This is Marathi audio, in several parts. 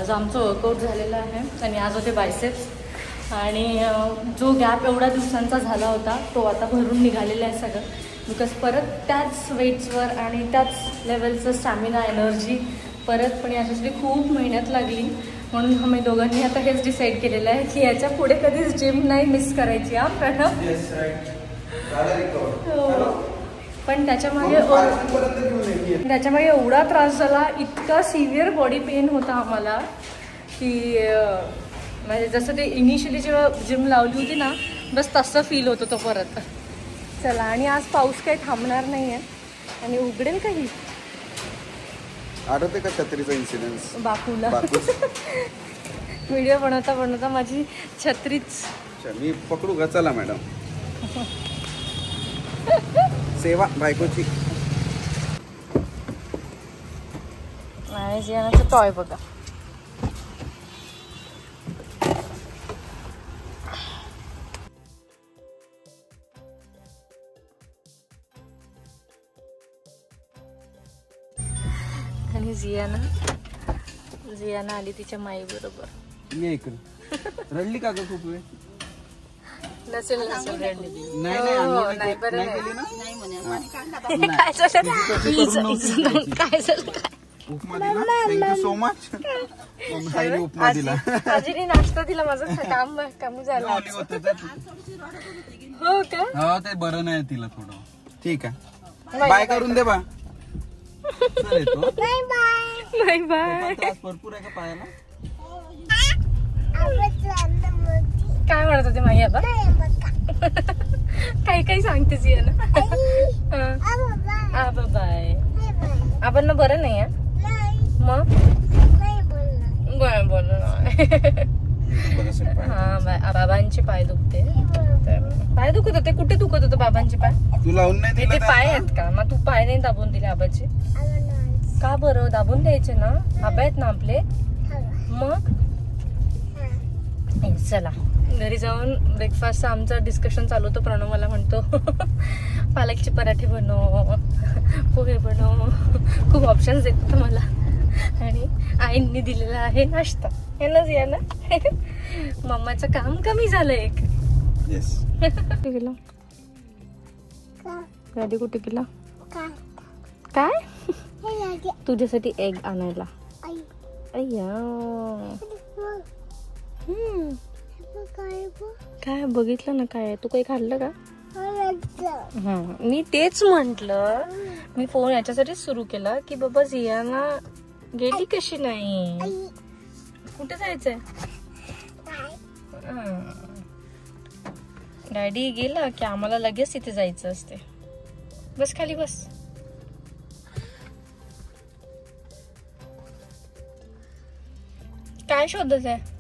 आज आमचं वर्कआउट झालेलं आहे आणि आज होते बायसेप्स आणि जो गॅप एवढ्या दिवसांचा झाला होता तो आता भरून निघालेला आहे सगळं. बिकॉज परत त्याच वेट्सवर आणि त्याच लेवलचं स्टॅमिना एनर्जी परत पण याच्यासाठी खूप मेहनत लागली. म्हणून आम्ही दोघांनी आता हेच डिसाईड केलेलं आहे की याच्या पुढे कधीच जिम नाही मिस करायची. हा प्रणव. पण त्याच्यामागे एवढा त्रास झाला, इतका सिव्हिअर बॉडी पेन होता आम्हाला की म्हणजे जसं ते इनिशियली जेव्हा जिम लावली होती ना बस तसं फील होतं तो परत. चला आणि आज पाऊस काही थांबणार नाही आहे आणि उघडेल काही. आठवते का छत्रीचा इन्सिडेन्स बापूला व्हिडिओ बनवता बनवता माझी छत्रीच. मी पकडू का? चला मॅडम. सेवा बायकोची. आणि जियानाचं टॉय बघा. आणि जियाना आली तिच्या माई बरोबर. मी ऐकलं. रडली का ग खूप वेळ? नसेल नसेल रडली. नाही नाही बरं नाही. काय झालं उपमा दिला. Thank you so much. उपमा दिला. आजीने नाश्ता दिला. माझं काम कमी झालं. हो का? हो ते बरं नाही तिला थोडं. ठीक आहे बाय करून दे बा. Bye bye. भरपूर आहे का पायाला? काय म्हणत होते माई आता? काही काही सांगतेच ये ना. बाय. आपण ना बरं नाही आहे मग बोल हा बाबांचे पाय दुखते. पाय दुखत होते. कुठे दुखत होते बाबांचे पाय? तू लावून नाही दिले ते पाय आहेत का? मग तू पाय नाही दाबून दिले आबाचे का? बरं दाबून द्यायचे ना. आबा आहेत ना आपले. मग चला घरी जाऊन ब्रेकफास्टचं आमचं डिस्कशन चालू होतं. प्रणव मला म्हणतो पालकचे पराठे बनव, पोहे बनव, खूप ऑप्शन्स देतात मला. आणि आईंनी दिलेला आहे नाश्ता. हे ना या ना मम्माचं काम कमी झालं एक. कुठे गेला गाडी? कुठे गेला? काय तुझ्यासाठी एग आणायला? अय्या काय बघितलं ना काय? तू काही खाल्लं का? हा मी तेच म्हंटल. मी फोन याच्यासाठीच सुरू केला की बाबा जियाना गेली कशी नाही. कुठे जायचंय? डॅडी गेला की आम्हाला लगेच तिथे जायचं असते. बस खाली बस. काय शोधत आहे?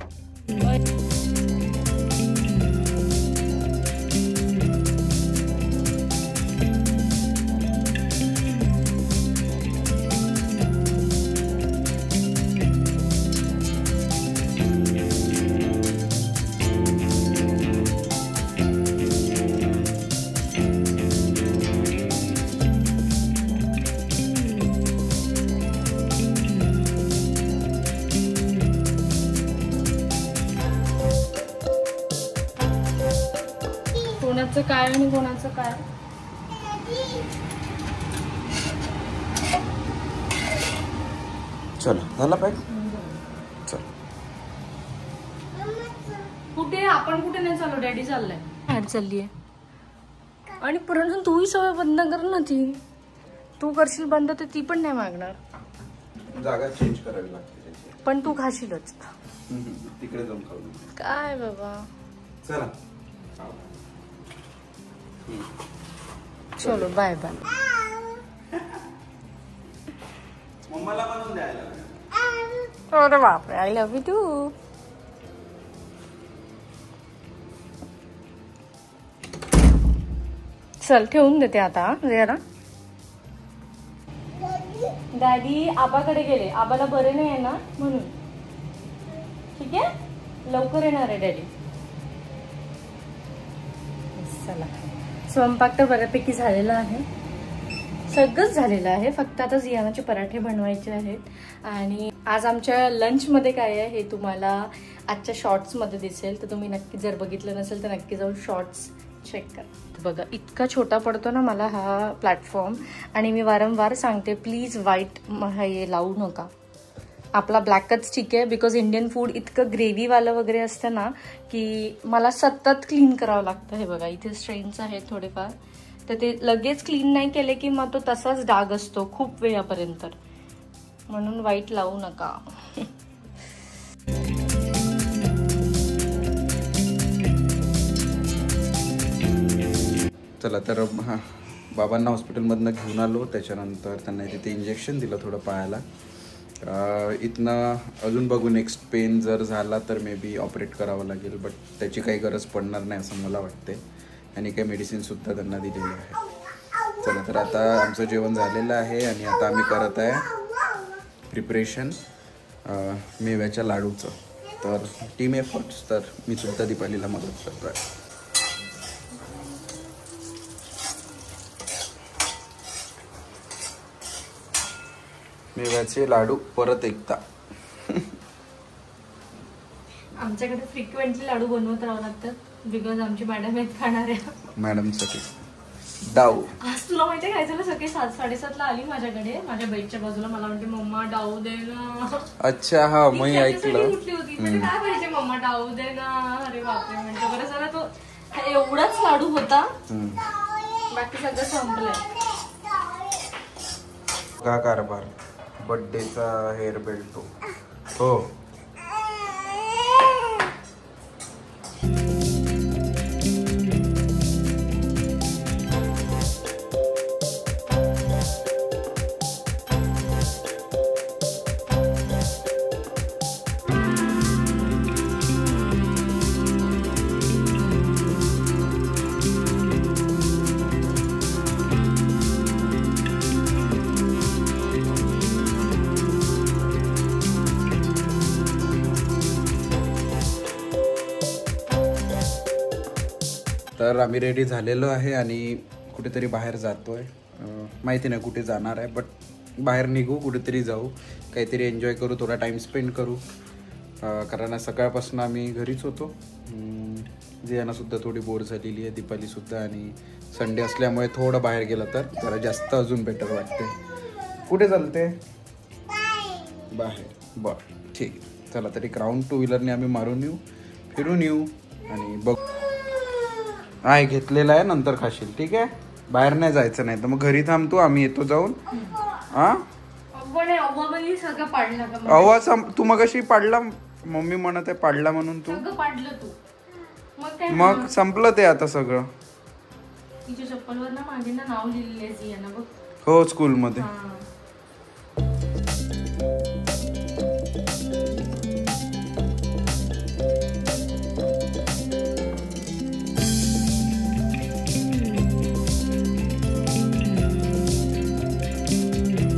कोणाचं काय आणि कोणाचं काय? चला झाला पॅक. चल कुठे? आपण कुठे नाही चाललो. डॅडी चाललाय. ऍड चालली आहे आणि परंतु तूही सवय बंद कर ना. ती तू करशील बंद तर ती पण नाही मागणार. जागा चेंज करावी लागते पण तू खाशीलच. तिकडे जाऊन खाऊ. काय बाबा. चला चलो बाय बाय. मम्माला बनवून द्यायला. अरे बापरे. I love you too. चल ठेवून देते आता जरा. डॅडी आबाकडे गेले. आबाला बरे नाही आहे ना म्हणून. ठीक आहे लवकर येणार आहे डॅडी. चला स्वयंपाक तर बऱ्यापैकी झालेला आहे. सगळंच झालेलं आहे. फक्त आता जियानाचे पराठे बनवायचे आहेत आणि आज आमच्या लंचमध्ये काय आहे हे तुम्हाला आजच्या शॉर्ट्समध्ये दिसेल, तर तुम्ही नक्की जर बघितलं नसेल तर नक्की जाऊन शॉर्ट्स चेक करा. बघा इतका छोटा पडतो ना मला हा प्लॅटफॉर्म, आणि मी वारंवार सांगते प्लीज व्हाईट हे लावू नका, आपला ब्लॅकच ठीक आहे. बिकॉज इंडियन फूड इतकं ग्रेव्हीवालं वगैरे असतं ना की मला सतत क्लीन करावं लागतं. हे बघा इथे स्ट्रेन्स आहेत थोडेफार, तर ते लगेच क्लीन नाही केले की मग तो तसाच डाग असतो खूप वेळापर्यंत, म्हणून व्हाईट लावू नका. चला तर बाबांना हॉस्पिटलमधनं घेऊन आलो, त्याच्यानंतर त्यांना तिथे इंजेक्शन दिलं थोडं पायाला. इथनं अजून बघू नेक्स्ट पेन जर झाला तर मे बी ऑपरेट करावं लागेल, बट त्याची काही गरज पडणार नाही असं मला वाटते, आणि काही मेडिसिनसुद्धा त्यांना दिलेली आहे. चला तर आता आमचं जेवण झालेलं आहे आणि आता आम्ही करत आहे प्रिपरेशन मेव्याच्या लाडूचं. तर टीम एफर्ट्स, तर मी सुद्धा दीपालीला मदत करतो आहे. मेव्याचे लाडू परत एकदा. आमच्याकडे फ्रिक्वेंटली लाडू बनवत राहावं लागतात, बिकॉज आमची मॅडम आहेत खाणाऱ्या. मॅडमसाठी डाऊ. आज तुला माहितीये काय झालं, सकाळी 7:30ला आली माझ्याकडे, माझ्या बेडच्या बाजूला. मला म्हणते मम्मा डाऊ दे ना. अच्छा हा मी ऐकलं. उठली होती म्हणजे काय पाहिजे मम्मा डाऊ दे ना. अरे बापरे म्हणतो. बरं झालं तो एवढाच लाडू होता, बाकी सगळं संपलंय. का कारभार बर्थडेचा हेअर बेल्ट हो. तर आम्ही रेडी झालेलो आहे आणि कुठेतरी बाहेर जातोय. माहिती नाही कुठे जाणार आहे, बट बाहेर निघू, कुठेतरी जाऊ, काहीतरी एन्जॉय करू, थोडा टाईम स्पेंड करू. कारण सकाळपासून आम्ही घरीच होतो. जियानासुद्धा थोडी बोर झालेली आहे, दीपालीसुद्धा, आणि संडे असल्यामुळे थोडं बाहेर गेलं तर जरा जास्त अजून बेटर वाटते. कुठे चालते? बाहेर. बरं ठीक आहे, चला तरी राऊंड 2 व्हीलरने आम्ही मारून येऊ, फिरून येऊ आणि बघ. आहे घेतलेला आहे, नंतर खाशील ठीक आहे. बाहेर नाही जायचं, नाही तर मग घरी थांबतो, आम्ही येतो जाऊन. हा अव्वा तू मग अशी पाडला, मम्मी म्हणत आहे पाडला म्हणून तू. मग संपलं ते आता सगळं. हो स्कूलमध्ये.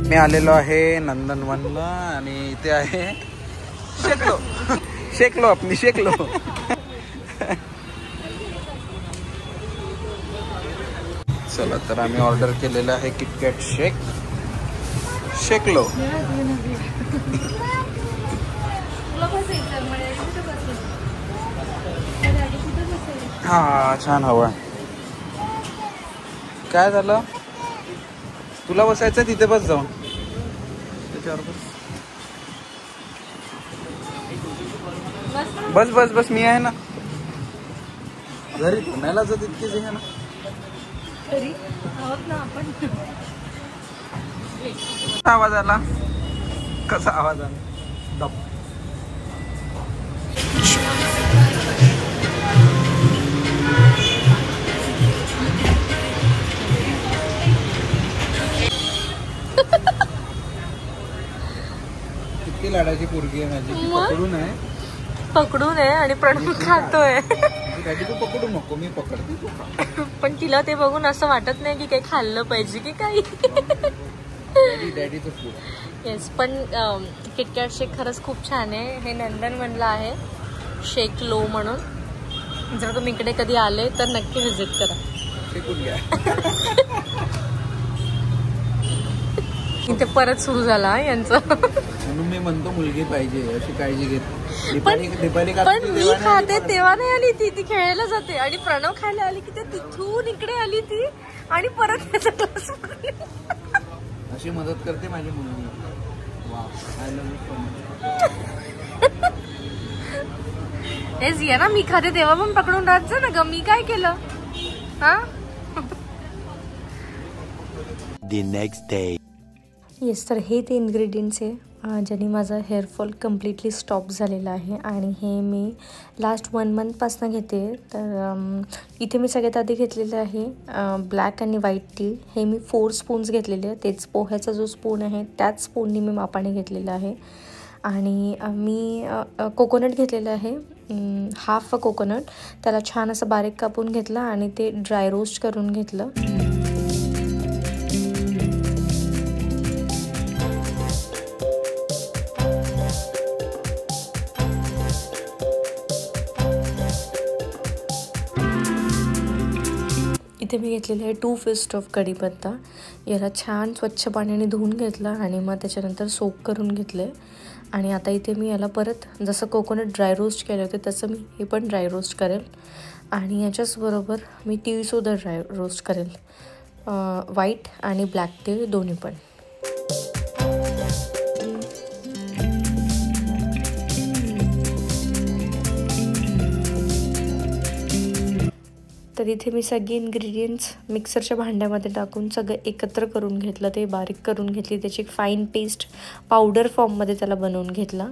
मी आलेलो आहे नंदनवनला आणि इथे आहे शेकलो आपली शेकलो. चला तर आम्ही ऑर्डर केलेलं आहे किटकॅट शेकलो. हा छान हवा. काय झालं? तुला बसायचं तिथे बस जाऊन. बस बस बस मी आहे ना घरी. पुण्याला जर तितकेच आहे ना. आवाज आला, कसा आवाज आला? किती लाडाची पोरगी आहे माझी. पकडून आहे आणि प्रणव खातोय. डॅडी तू पकडू नको, मी पकडते. पण तिला ते बघून असं वाटत नाही की काही खाल्लं पाहिजे की काही. डॅडीचं फूड. येस, पण किटकॅट शेक खरंच खूप छान आहे. हे नंदनवनला आहे, शेक लो म्हणून. जर तुम्ही इकडे कधी आले तर नक्की व्हिजिट करा. शेकून घ्या. इथे परत सुरू झाला यांचं. म्हणून मी म्हणतो मुलगी पाहिजे, अशी काळजी घेते. पण मी खाते तेव्हा नाही आली ती खेळायला जाते, आणि प्रणव खायला आली की ते तिथून इकडे आली ती, आणि परत त्याचा क्लास. अशी मदत करते माझी मुलगी. Wow, I love you so much. तेच ये ना, मी खाते तेव्हा पण पकडून राहत ना ग, मी काय केलं हा. The next day. येस, तर हे ते इन्ग्रेडियंट्स आहे ज्याने माझा हेअरफॉल कम्प्लिटली स्टॉप झालेला आहे, आणि हे मी लास्ट 1 मंथपासून घेते. तर इथे मी सगळ्यात आधी घेतलेलं आहे ब्लॅक आणि व्हाईट टी. हे मी 4 स्पून्स घेतलेले आहे. तेच पोह्याचा जो स्पून आहे त्याच स्पूननी मी मापाने घेतलेला आहे. आणि मी कोकोनट घेतलेलं आहे, हाफ कोकोनट. त्याला छान असं बारीक कापून घेतलं आणि ते ड्राय रोस्ट करून घेतलं. इथे मी घेतलेले आहे 2 फिस्ट ऑफ कढीपत्ता. याला छान स्वच्छ पाण्याने धुवून घेतलं आणि मग त्याच्यानंतर सोक करून घेतले. आणि आता इथे मी याला परत जसं कोकोनट ड्राय रोस्ट केले होते तसं मी हे पण ड्राय रोस्ट करेल. आणि याच्याचबरोबर मी तीळसुद्धा ड्राय रोस्ट करेल, व्हाईट आणि ब्लॅक तीळ दोन्ही पण. तर इथे मी सगळे इन्ग्रेडियंट्स मिक्सरच्या भांड्यामध्ये टाकून सगळं एकत्र करून घेतलं, ते बारीक करून घेतली, त्याची फाईन पेस्ट पावडर फॉर्ममध्ये त्याला बनवून घेतला.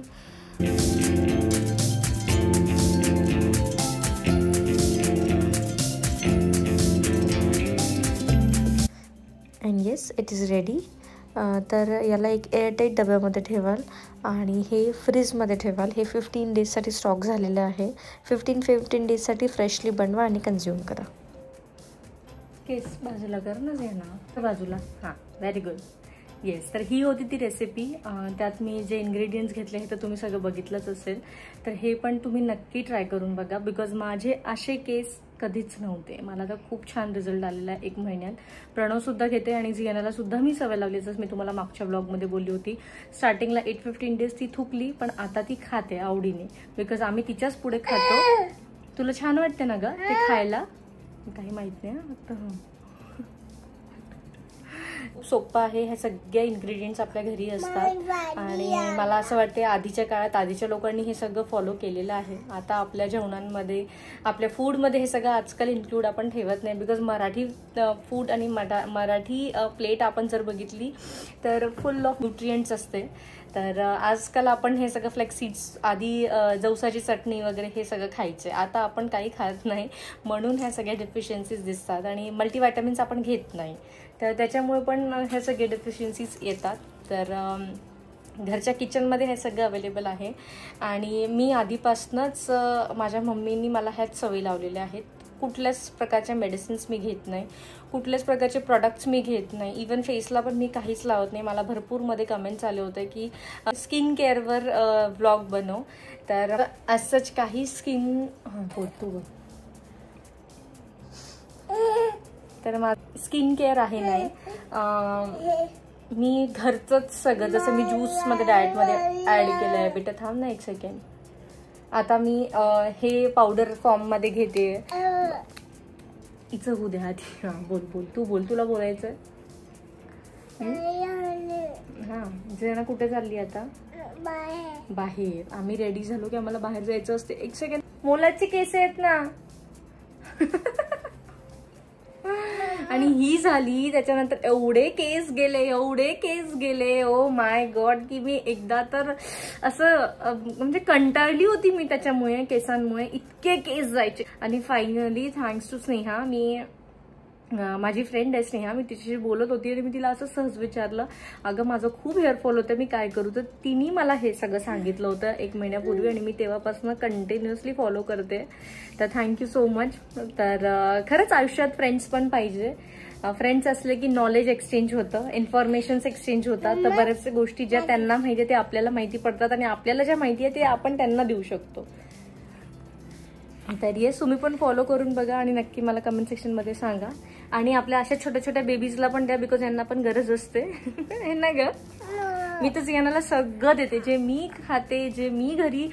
And yes, it is ready. तर याला एक एअरटाईट डब्यामध्ये ठेवाल आणि हे फ्रीजमध्ये ठेवाल. हे 15 डेजसाठी स्टॉक झालेलं आहे. 15 डेजसाठी फ्रेशली बनवा आणि कन्झ्युम करा. केस बाजूला कर ना ना बाजूला. हां, व्हेरी गुड. येस, तर ही होती ती रेसिपी. त्यात मी जे इन्ग्रेडियंट्स घेतले हे तर तुम्ही सगळं बघितलंच असेल. तर हे पण तुम्ही नक्की ट्राय करून बघा, बिकॉज माझे असे केस कधीच नव्हते. मला तर खूप छान रिझल्ट आलेला आहे 1 महिन्यात. प्रणवसुद्धा घेते आणि जियानाला सुद्धा मी सवय लावली, जसं मी तुम्हाला मागच्या ब्लॉगमध्ये बोलली होती. स्टार्टिंगला 8-15 डेज ती थुकली, पण आता ती खाते आवडीने, बिकॉज आम्ही तिच्याच पुढे खातो. तुला छान वाटते ना ग ते खायला? काही माहित नाही फक्त. खूप सोपं आहे. हे सगळे इन्ग्रेडियंट्स आपल्या घरी असतात आणि मला असं वाटते आधीच्या काळात आधीच्या लोकांनी हे सगळं फॉलो केलेलं आहे. आता आपल्या जेवणांमध्ये, आपल्या फूडमध्ये हे सगळं आजकाल इन्क्लूड आपण ठेवत नाही, बिकॉज मराठी फूड आणि मराठी प्लेट आपण जर बघितली तर फुल ऑफ न्यूट्रिएंट्स असते. तर आजकाल आपण हे सगळं फ्लेक्सीड्स, आधी जवसाची चटणी वगैरे हे सगळं खायचे, आता आपण काही खात नाही, म्हणून ह्या सगळ्या डेफिशियन्सीज दिसतात. आणि मल्टीव्हिटॅमिन्स आपण घेत नाही, तर त्याच्यामुळे पण ह्या सगळे डेफिशियन्सीज येतात. तर घरच्या किचनमध्ये हे सगळं अवेलेबल आहे. आणि मी आधीपासूनच माझ्या मम्मींनी मला ह्याच सवयी लावलेल्या आहेत. कुठल्याच प्रकारच्या मेडिसिन्स मी घेत नाही, कुठल्याच प्रकारचे प्रोडक्ट्स मी घेत नाही, इवन फेसला पण मी काहीच लावत नाही. मला भरपूर मध्ये कमेंट्स आले होते की स्किन केअरवर ब्लॉग बनव. तर असंच काही स्किन होतो, तर माझं स्किन केअर आहे नाही. मी घरचंच सगळं, जसं मी ज्यूसमध्ये डाएटमध्ये ॲड केलं आहे. बेटा थांब ना 1 सेकंड. आता मी हे पावडर फॉर्ममध्ये घेते. इचं होऊ द्या आधी. हां, बोल बोल, तू बोल, तुला बोलायचं. हां, जेना कुठे चालली आता? बाहेर. आम्ही रेडी झालो की आम्हाला बाहेर जायचं असते. 1 सेकंड. मोलाचे केस आहेत ना. आणि ही झाली, त्याच्यानंतर एवढे केस गेले, ओ माय गॉड, की मी एकदा तर असं म्हणजे कंटाळली होती मी त्याच्यामुळे, केसांमुळे इतके केस जायचे. आणि फायनली थँक्स टू स्नेहा, माझी फ्रेंड आहे स्नेहा, मी तिच्याशी बोलत होती आणि मी तिला असं सहज विचारलं, अगं माझं खूप हेअरफॉल होतं, मी काय करू? तर तिने मला हे सगळं सांगितलं होतं 1 महिन्यापूर्वी आणि मी तेव्हापासून कंटिन्युअसली फॉलो करते. तर थँक्यू सो मच. तर खरंच आयुष्यात फ्रेंड्स पण पाहिजे. फ्रेंड्स असले की नॉलेज एक्सचेंज होतं, इन्फॉर्मेशन्स एक्सचेंज होतात. तर बऱ्याचशा गोष्टी ज्या त्यांना माहिती आहे ते आपल्याला माहिती पडतात आणि आपल्याला ज्या माहिती आहे ते आपण त्यांना देऊ शकतो. तर येस, तुम्ही पण फॉलो करून बघा आणि नक्की मला कमेंट सेक्शनमध्ये सांगा. आणि आपल्या अशा छोट्या छोट्या बेबीजला पण द्या, बिकॉज यांना पण गरज असते. हे ना ग, मी तर जियानाला सगळं देते, जे मी खाते, जे मी घरी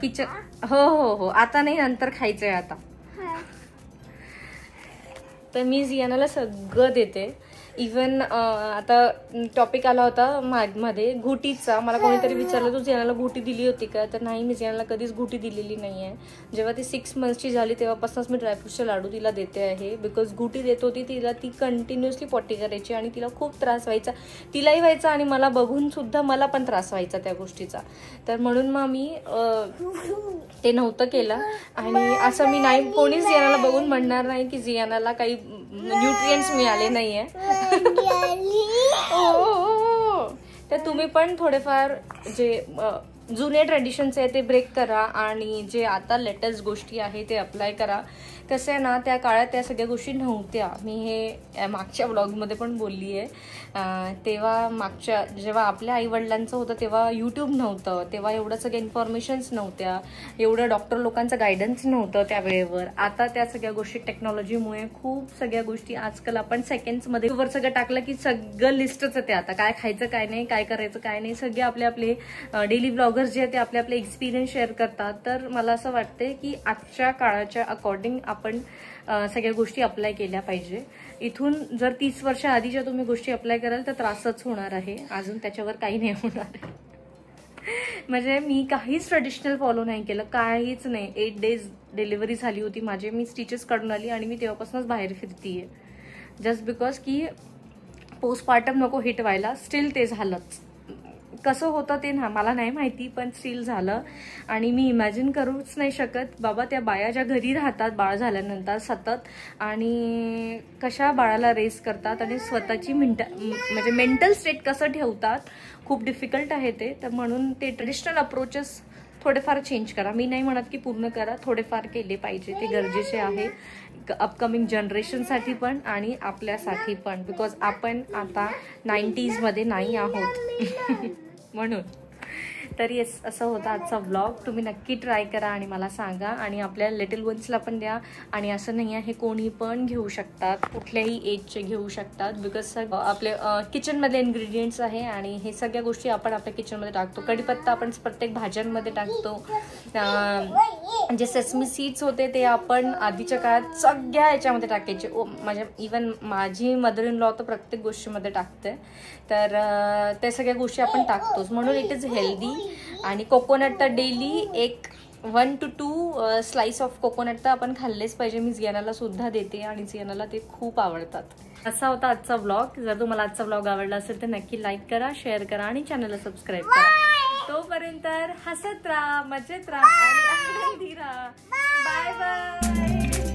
किचन. हो हो हो, आता नाही, नंतर खायचंय आता. तर मी जियानाला सगळं देते. इवन आता टॉपिक आला होता मध्ये घुटीचा. मला कोणीतरी विचारलं, तू जियानाला घुटी दिली होती का? तर नाही, मी जियानाला कधीच घुटी दिलेली नाही आहे. जेव्हा ती 6 मंथ्सची झाली तेव्हापासूनच मी ड्रायफ्रूटचे लाडू तिला देते आहे. बिकॉज घुटी देत होती तिला, ती कंटिन्युअसली पॉटी करायची आणि तिला खूप त्रास व्हायचा. तिलाही व्हायचा आणि मला बघून सुद्धा मला पण त्रास व्हायचा त्या गोष्टीचा. तर म्हणून मग मी ते नव्हतं केलं. आणि असं मी नाही, कोणीच जियानाला बघून म्हणणार नाही की जियानाला काही न्यूट्रिएंट्स मिळाले नाहीये. तर तुम्ही पण थोडेफार जे जुने ट्रेडिशन्स आहे ते ब्रेक करा आणि जे आता लेटेस्ट गोष्टी आहे ते अप्लाय करा. कसं आहे ना, त्या काळात त्या सगळ्या गोष्टी नव्हत्या. मी हे मागच्या व्लॉगमध्ये पण बोलली आहे. तेव्हा जेव्हा आपल्या आईवडिलांचं होतं तेव्हा यूट्यूब नव्हतं, तेव्हा एवढं सगळ्या इन्फॉर्मेशन्स नव्हत्या, एवढं डॉक्टर लोकांचं गायडन्स नव्हतं त्या वेळेवर. आता त्या सगळ्या गोष्टी टेक्नॉलॉजीमुळे खूप सगळ्या गोष्टी आजकाल आपण सेकंड्समध्ये वर सगळं टाकलं की सगळं लिस्टच येते. आता काय खायचं काय नाही, काय करायचं काय नाही, सगळे आपले डेली ब्लॉगर्स जे आहेत ते आपले एक्सपिरियन्स शेअर करतात. तर मला असं वाटते की आजच्या काळाच्या अकॉर्डिंग आपण सगळ्या गोष्टी अप्लाय केल्या पाहिजे. इथून जर 30 वर्ष आधीच्या तुम्ही गोष्टी अप्लाय कराल तर त्रासच होणार आहे, अजून त्याच्यावर काही नाही होणार आहे. म्हणजे मी काहीच ट्रेडिशनल फॉलो नाही केलं, काहीच नाही. 8 days डिलिव्हरी झाली होती माझी, मी स्टिचेस काढून आली आणि मी तेव्हापासूनच बाहेर फिरतीये. जस्ट बिकॉज की पोस्टपार्टम नको हिट व्हायला. स्टील ते झालंच. कसं होतं ते ना मला नाही माहिती, पण स्टील झालं. आणि मी इमॅजिन करूच नाही शकत बाबा, त्या बाया ज्या घरी राहतात बाळ झाल्यानंतर सतत आणि कशा बाळाला रेस करतात आणि स्वतःची म्हणजे मेंटल स्टेट कसं ठेवतात, खूप डिफिकल्ट आहे ते. तर म्हणून ते ट्रेडिशनल अप्रोचेस थोडेफार चेंज करा. मी नाही म्हणत की पूर्ण करा, थोडेफार केले पाहिजे, ते गरजेचे आहे अपकमिंग जनरेशनसाठी पण आणि आपल्यासाठी पण. बिकॉज आपण आता 90s मध्ये नाही आहोत. म्हणून तर येस, असं होतं आजचा व्लॉग. तुम्ही नक्की ट्राय करा आणि मला सांगा. आणि आपल्या लिटिल वन्सला पण द्या. आणि असं नाही आहे, कोणी पण घेऊ शकतात, कुठल्याही एजचे घेऊ शकतात. बिकॉज आपले किचनमधले इन्ग्रेडियंट्स आहे आणि हे सगळ्या गोष्टी आपण आपल्या किचनमध्ये टाकतो. कढीपत्ता आपण प्रत्येक भाज्यांमध्ये टाकतो. जे सेसमी सीड्स होते ते आपण आधीच्या काळात सगळ्या याच्यामध्ये टाकायचे. म्हणजे इवन माझी मदर इन लॉ तर प्रत्येक गोष्टीमध्ये टाकते. तर त्या सगळ्या गोष्टी आपण टाकतोच, म्हणून इट इज हेल्दी. आणि कोकोनट तर daily 1 to 2 slice of coconut तर आपण खाल्लेच पाहिजे. मी जियानाला सुद्धा देते आणि जियानाला ते खूप आवडतात. असा होता आजचा व्लॉग. जर तुम्हाला आजचा व्लॉग आवडला असेल तर नक्की लाईक करा, शेअर करा आणि चॅनलला सबस्क्राईब करा. तोपर्यंत हसत राहा, मजेत राहा आणि आनंदी राहा. Bye bye.